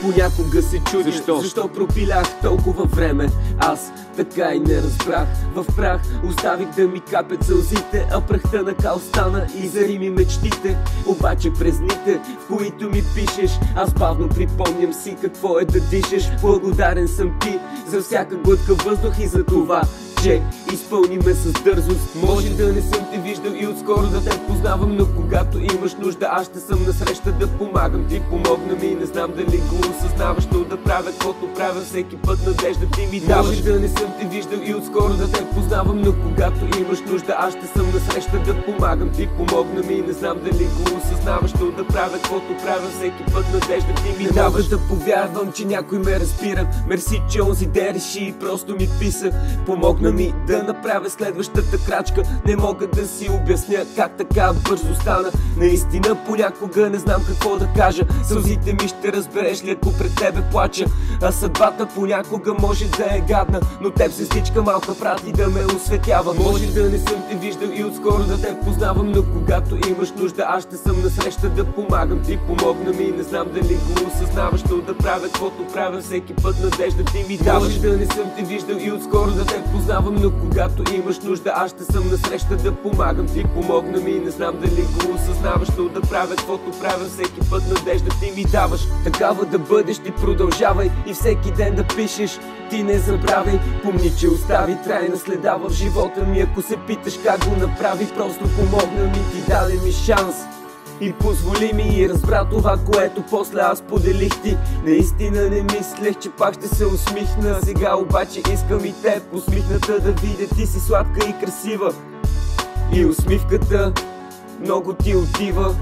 Понякога се чудя, защо пропилях толкова време. Аз така и не разбрах. В прах оставих да ми капят сълзите, а прахта на кал стана и зари ми мечтите. Обаче през дните, в които ми пишеш, аз бавно припомням си какво е да дишаш. Благодарен съм ти за всяка глътка въздух и за това, че изпълни ме с дързост. Може да не съм те виждал и отскоро да те познавам, но когато имаш нужда, аз ще съм насреща да помагам. Ти помогна ми, не знам дали го осъзнаваш, но да правя каквото правя всеки път, надежда ти ми даваш. Може да не съм те виждал и отскоро да те познавам, но когато имаш нужда, аз ще съм насреща да помагам. Ти помогна ми, не знам дали го осъзнаваш, но да правя каквото правя всеки път, надежда ти ми даваш. Да повярвам, че някой ме разбира. Мерси, че онзи де реши и просто ми писа. Помогна ми да направя следващата крачка. Не мога да си обясня как така бързо стана. Наистина понякога не знам какво да кажа. Сълзите ми ще разбереш ли ако пред тебе плача. А съдбата понякога може да е гадна, но теб сестричка малка прати да ме осветява. Може да не съм те виждал и отскоро да те познавам, но когато имаш нужда, аз ще съм насреща да помагам. Ти помогна ми, не знам дали го осъзнаваш, но да правя каквото правя всеки път, надежда ти ми даваш. Може да не съм те виждал и отскоро да те познавам, но когато имаш нужда, аз ще съм насреща да помагам. Ти помогна ми, не знам дали го осъзнаваш, но да правя каквото правя всеки път, надежда ти ми даваш. Такава да бъдеш, ти продължавай и всеки ден да пишеш. Ти не забравяй, помни, че остави трайна следа в живота ми. Ако се питаш как го направи, просто помогна ми, ти даде ми шанс и позволи ми и разбра това, което после аз поделих ти. Наистина не мислех, че пак ще се усмихна. Сега обаче искам и теб усмихната да видя. Ти си сладка и красива и усмивката много ти отива.